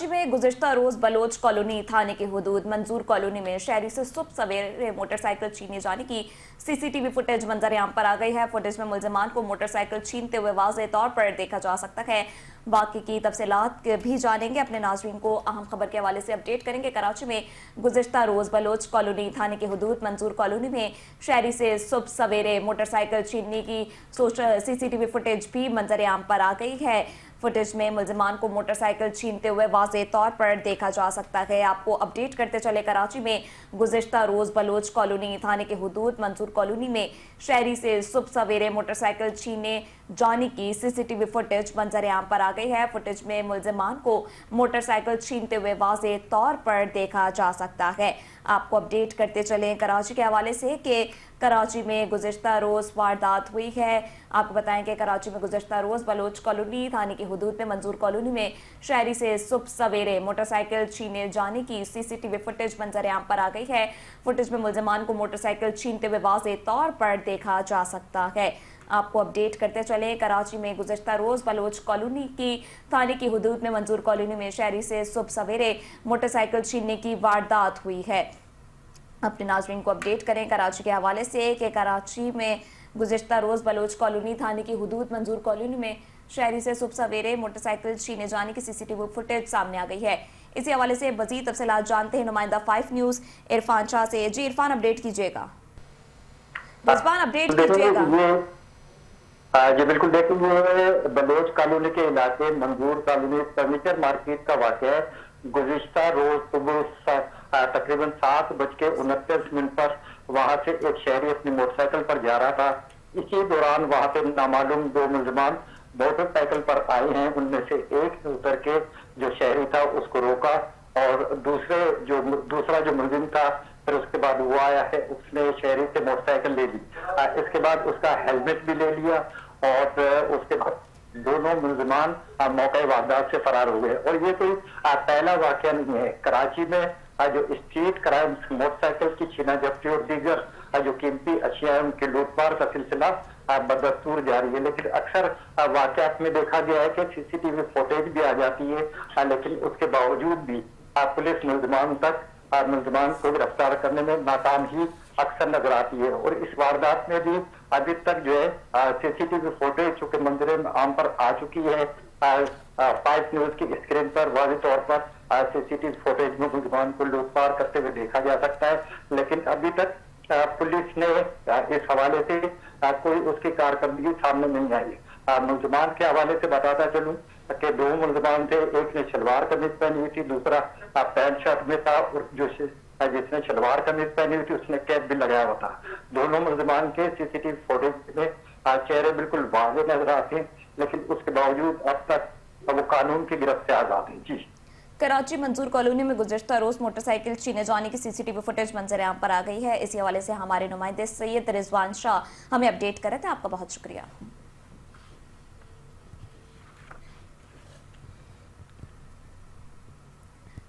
में गुज़िश्ता रोज Bloch colony थाने की हुदूद मंजूर कॉलोनी में शहरी से सुबह सवेरे मोटरसाइकिल छीने जाने की सीसीटीवी फुटेज मंजर आम पर आ गई है। फुटेज में मुलजमान को मोटरसाइकिल छीनते हुए वाज़ेह तौर पर देखा जा सकता है। बाकी की तफसीलात भी जानेंगे, अपने नाज़रीन को अहम खबर के हवाले से अपडेट करेंगे। कराची में गुज़िश्ता रोज बलोच कॉलोनी थाने की हुदूद मंजूर कॉलोनी में शहरी से सुबह सवेरे मोटरसाइकिल छीनने की सीसीटीवी फुटेज भी मंजर आम पर आ गई है। फुटेज में मुलजमान को मोटरसाइकिल छीनते हुए वाज़ेह तौर पर देखा जा सकता है। आपको अपडेट करते चले, कराची में गुज़िश्ता रोज बलोच कॉलोनी थाने के हुदूद मंजूर कॉलोनी में शहरी से सुबह सवेरे मोटरसाइकिल छीने जाने की सीसीटीवी फुटेज मंजर आम पर आ गई है। फुटेज में मुलजमान को मोटरसाइकिल छीनते हुए वाज़ेह तौर पर देखा जा सकता है। आपको अपडेट करते चलें कराची के हवाले से कि कराची में गुज़िश्ता रोज़ वारदात हुई है। आपको बताएं कि कराची में गुज़िश्ता रोज़ बलोच कॉलोनी थाने की हुदूद में मंजूर कॉलोनी में शहरी से सुबह सवेरे मोटरसाइकिल छीने जाने की सीसीटीवी फुटेज मंजर आम पर आ गई है। फुटेज में मुलजमान को मोटरसाइकिल छीनते हुए वाज़ेह तौर पर देखा जा सकता है। आपको अपडेट करते चले, कराची में गुज़िश्ता रोज़ बलोच कॉलोनी की थाने की हुदूद में मंजूर कॉलोनी में शहरी से सुबह सवेरे मोटरसाइकिल छीनने की वारदात हुई है। अपने नाज़रीन को अपडेट करें कराची के हवाले से कि कराची में गुज़िश्ता रोज़ बलोच कॉलोनी थाने की हुदूद मंजूर कॉलोनी में शहरी से सुबह सवेरे मोटरसाइकिल छीने जाने की सीसीटीवी फुटेज सामने आ गई है। इसी हवाले से मज़ीद तफसीलात जानते हैं नुमाइंदा 5 न्यूज़ इरफान शाह से। जी इरफान, अपडेट कीजिएगा। रिजवान, अपडेट कीजिएगा। जी बिल्कुल, देखिए बलोच कॉलोनी के इलाके मंजूर कॉलोनी फर्नीचर मार्केट का वाक़या है। गुज़िश्ता रोज सुबह तकरीबन 7:29 पर वहां से एक शहरी अपनी मोटरसाइकिल पर जा रहा था। इसी दौरान वहां पे नामालूम 2 मुलजमान मोटरसाइकिल पर आए हैं। उनमें से एक उतर के जो शहरी था उसको रोका और दूसरा जो मुलजिम था, फिर उसके बाद वो आया है, उसने शहरी से मोटरसाइकिल ले ली। इसके बाद उसका हेलमेट भी ले लिया और उसके बाद दोनों मुलजमान मौके वारदात से फरार हो गए। और ये कोई पहला वाकया नहीं है। कराची में जो स्ट्रीट क्राइम, मोटरसाइकिल की छीना झपटी और दीगर जो कीमती अशिया है उनके लूटमार का सिलसिला बदस्तूर जारी है। लेकिन अक्सर वाकयात में देखा गया है कि सीसीटीवी फुटेज भी आ जाती है, लेकिन उसके बावजूद भी पुलिस मुलजमान को गिरफ्तार करने में नाकाम ही अक्सर नजर आती है। और इस वारदात में भी अभी तक जो है सीसीटीवी फुटेज चूंकि मंजर आम पर आ चुकी है, 5 न्यूज की स्क्रीन पर वाज़ेह तौर पर सीसीटीवी फुटेज में मुलजमान को लूटपाट करते हुए देखा जा सकता है। लेकिन अभी तक पुलिस ने इस हवाले से कोई उसकी कारकर्दगी सामने नहीं आई। मुलजमान के हवाले से बताता चलूं कि 2 मुलजमान थे, एक ने शलवार कमीज पहनी हुई थी, दूसरा पैंट शर्ट में था, और जिसने शलवार कमीज पहनी हुई थी उसने कैप भी लगाया हुआ था। दोनों मुलजमान के सीसीटीवी फुटेज में चेहरे बिल्कुल वाज़ेह नजर आते हैं, लेकिन उसके बावजूद अब तक वो कानून की गिरफ्त से आजाद हैं। जी, कराची मंजूर कॉलोनी में गुज़िश्ता रोज़ मोटरसाइकिल छीने जाने की सीसीटीवी फुटेज मंजर आम पर आ गई है। इसी हवाले से हमारे नुमाइंदे सैयद रिजवान शाह हमें अपडेट कर रहे थे। आपका बहुत शुक्रिया।